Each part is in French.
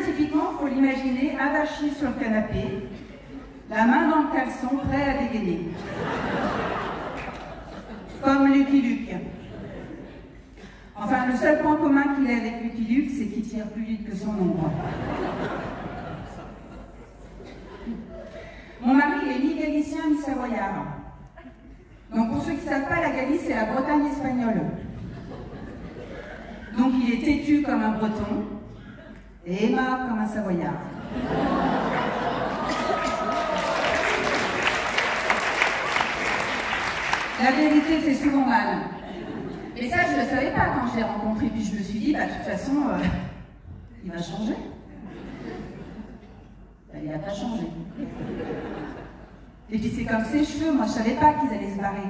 typiquement, il faut l'imaginer avachi sur le canapé, la main dans le caleçon, prêt à dégainer. Comme Lucky Luke. Enfin, le seul point commun qu'il a avec Lucky Luke, c'est qu'il tire plus vite que son ombre. Mon mari est ni galicien ni savoyard. Donc pour ceux qui ne savent pas, la Galice, c'est la Bretagne espagnole. Donc il est têtu comme un breton et aimable comme un savoyard. La vérité fait souvent mal. Et ça, je ne le savais pas quand je l'ai rencontré. Puis je me suis dit, bah, de toute façon, il va changer. Ben, il n'a pas changé. Et puis c'est comme ses cheveux, moi je savais pas qu'ils allaient se barrer.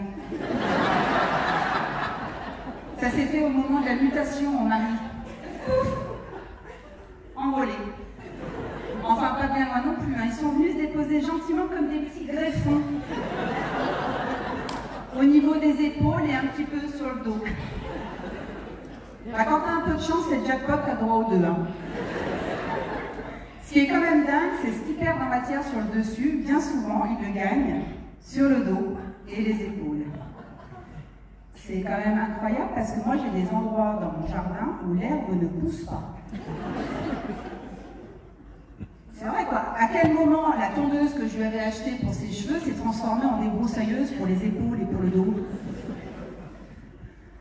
Ça s'est fait au moment de la mutation, mon mari. Ouf, envolé. Enfin, pas bien moi non plus, hein. Ils sont venus se déposer gentiment comme des petits greffons. Au niveau des épaules et un petit peu sur le dos. Bah, quand t'as un peu de chance, c'est jackpot, t'as droit aux deux. Hein. Ce qui est quand même dingue, c'est ce qu'il perd en matière sur le dessus, bien souvent, il le gagne sur le dos et les épaules. C'est quand même incroyable parce que moi, j'ai des endroits dans mon jardin où l'herbe ne pousse pas. C'est vrai quoi, à quel moment la tondeuse que je lui avais achetée pour ses cheveux s'est transformée en débroussailleuse pour les épaules et pour le dos?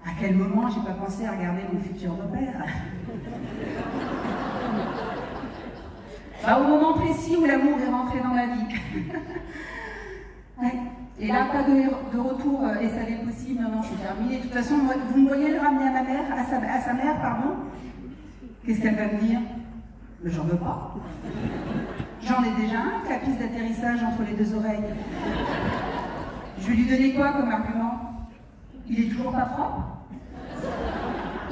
À quel moment j'ai pas pensé à regarder mon futur beau-père? Bah, au moment précis où l'amour est rentré dans ma vie. Ouais. Et là, pas de retour SAV possible, non, c'est terminé. De toute façon, vous me voyez le ramener à ma mère, à sa mère, pardon. Qu'est-ce qu'elle va me dire? J'en veux pas. J'en ai déjà un, la piste d'atterrissage entre les deux oreilles. Je vais lui donner quoi comme argument? Il est toujours pas propre.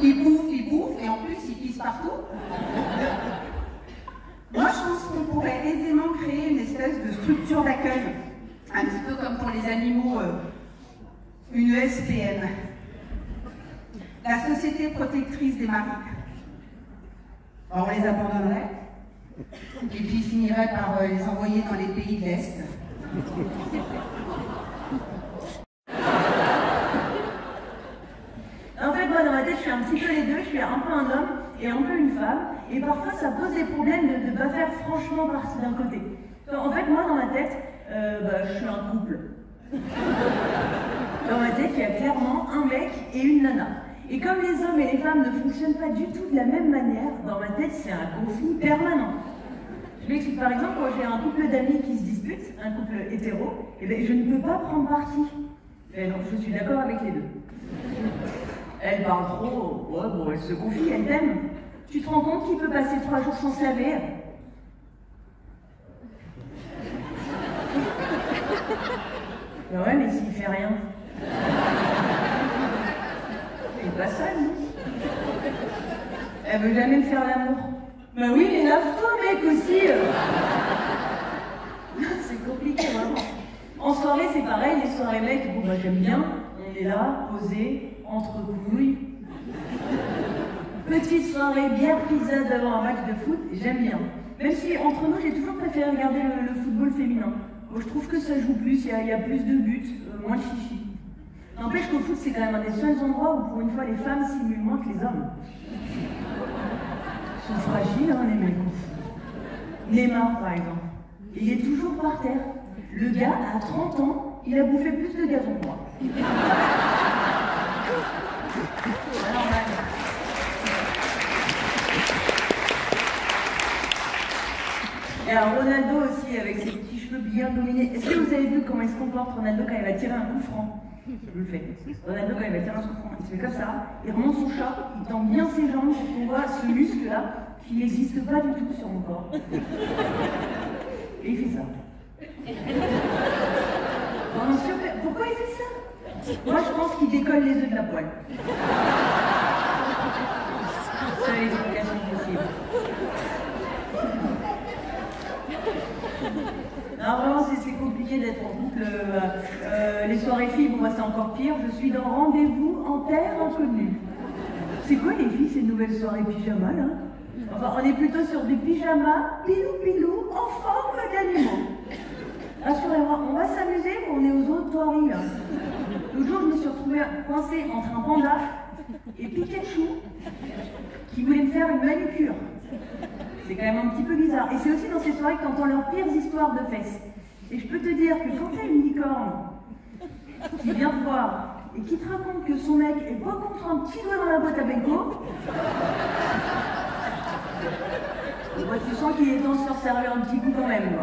Il bouffe, et en plus il pisse partout. Moi, je pense qu'on pourrait aisément créer une espèce de structure d'accueil, un petit peu comme pour les animaux, une ESPN, la Société protectrice des maris. Alors, on les abandonnerait, et puis ils finiraient par les envoyer dans les pays de l'Est. En fait, moi, dans ma tête, je suis un petit peu les deux, je suis un peu un homme et un peu une femme, et parfois ça pose des problèmes de ne pas faire franchement partie d'un côté. En fait, moi, dans ma tête, je suis un couple. Dans ma tête, il y a clairement un mec et une nana. Et comme les hommes et les femmes ne fonctionnent pas du tout de la même manière, dans ma tête, c'est un conflit permanent. Je m'explique, par exemple, quand j'ai un couple d'amis qui se disputent, un couple hétéro, eh bien, je ne peux pas prendre parti. Et donc, je suis d'accord avec les deux. Elle parle trop, ouais, bon, elle se confie, elle t'aime. Tu te rends compte qu'il peut passer 3 jours sans se laver? Ben ouais, mais s'il fait rien. Il est pas seul, non? Elle veut jamais me faire l'amour. Ben oui, mais lave-toi, mec, aussi. C'est compliqué, vraiment. En soirée, c'est pareil, les soirées mecs, bon, bah j'aime bien. On est là, posé, entre couilles. Petite soirée, bière, pizza devant un match de foot, j'aime bien. Même si, entre nous, j'ai toujours préféré regarder le football féminin. Moi, je trouve que ça joue plus, il y a plus de buts, moins de chichi. N'empêche qu'au foot, c'est quand même un des seuls endroits où, pour une fois, les femmes simulent moins que les hommes. Ils sont fragiles, hein, les mecs. Neymar, par exemple. Il est toujours par terre. Le gars, à 30 ans, il a bouffé plus de gazon que moi. C'est normal. Et alors Ronaldo aussi, avec ses petits cheveux bien dominés. Est-ce que vous avez vu comment il se comporte, Ronaldo, quand il va tirer un coup franc? Je le fais. Ronaldo, quand il va tirer un coup franc, il se fait comme ça, il remonte son short, il tend bien ses jambes pour qu'on voit ce muscle-là, qui n'existe pas du tout sur mon corps. Et il fait ça. Non, pourquoi il fait ça? Moi, je pense qu'il décolle les œufs de la poêle. C'est les explications possibles. Non, vraiment, c'est compliqué d'être en couple. Les soirées filles, bon, moi, c'est encore pire. Je suis dans rendez-vous en terre inconnue. C'est quoi, les filles, ces nouvelles soirées pyjama, là? Enfin, on est plutôt sur du pyjama, pilou-pilou, en forme d'animaux. Rassurez-moi, on va s'amuser, mais on est aux autres toiries. L'autre jour, je me suis retrouvée coincée entre un panda et Pikachu qui voulait me faire une manucure. C'est quand même un petit peu bizarre. Et c'est aussi dans ces soirées que tu entends leurs pires histoires de fesses. Et je peux te dire que quand t'as une licorne qui vient te voir et qui te raconte que son mec est pas contre un petit doigt dans la boîte à Benko, moi, tu sens qu'il est temps de se faire servir un petit coup quand même.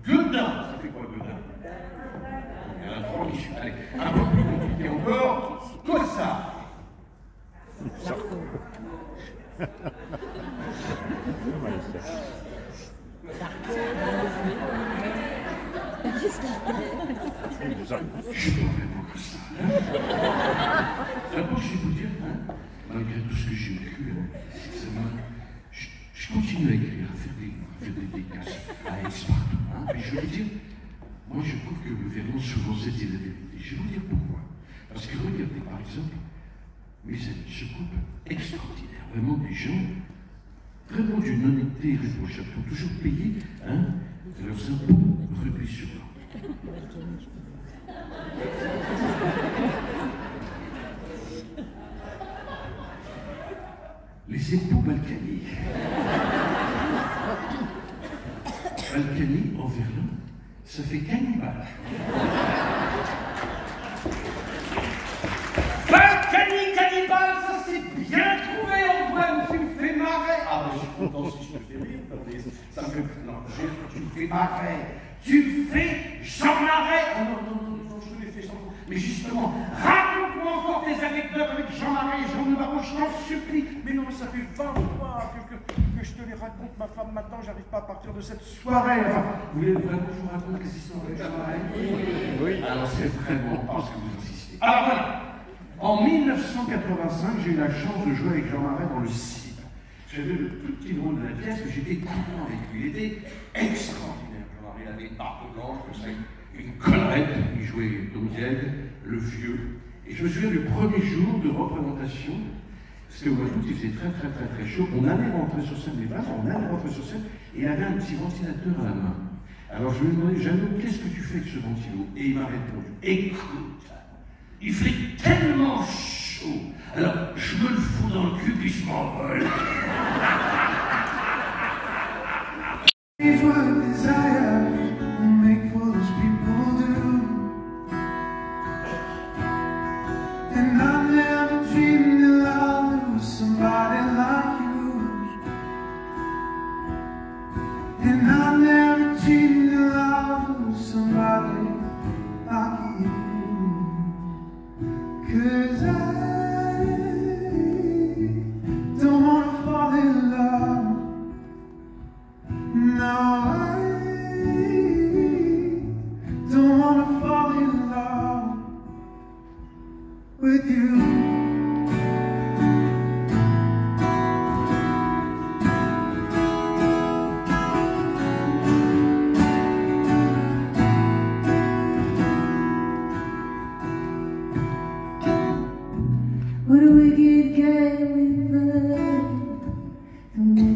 Gueudin, ça fait quoi Gueudin? Il y en a trois qui sont allés. Un peu plus compliqué encore, quoi ça? Qu'est-ce qu'il fait? Je suis pas vraiment que ça. D'abord, je vais vous dire, malgré tout ce que j'ai vécu, je continue à écrire, à faire des dédicaces, à Aix partout. Mais je veux dire, moi je trouve que le Verlan, souvent, c'était la vérité. Je vais vous dire pourquoi. Parce que regardez, par exemple, mes amis, ce couple extraordinaire, vraiment des gens, vraiment d'une honnêteté irréprochable, qui ont toujours payé leurs impôts repris sur l'ordre. Les époux Balkany. Balkany, en verlan, ça fait cannibale. Balkany, cannibale, ça c'est bien trouvé, Antoine, tu me fais marrer. Ah, mais je suis content si je te fais rire, ça me fait... Non, tu me fais marrer. Tu me fais Jean Marais. Oh non, je te l'ai fait sans... Mais justement, raconte-moi encore tes anecdotes avec Jean Marais et Jean de Baron, je t'en supplie. Mais non, ça fait 20 fois que je te les raconte, ma femme, maintenant, j'arrive pas à partir de cette soirée. Enfin, vous voulez vraiment que je vous raconte les histoires avec Jean Marais? Oui. Alors c'est vraiment parce que vous insistez. Alors voilà, en 1985, j'ai eu la chance de jouer avec Jean Marais dans le Cid. J'avais le plus petit rôle de la pièce, mais j'étais content avec lui. Il était extraordinaire. Jean Marais avait une barbe blanche, comme ça, une collerette. Il jouait Don Diègue, le vieux. Et je me souviens du premier jour de représentation. C'était au mois d'août, il faisait très chaud. On allait rentrer sur scène, les femmes, on allait rentrer sur scène, et il avait un petit ventilateur à la main. Alors je lui ai demandé, Jeannot, qu'est-ce que tu fais avec ce ventilo? Et il m'a répondu, écoute, il fait tellement chaud, alors je me le fous dans le cul puis je m'envole. What a wicked game we played.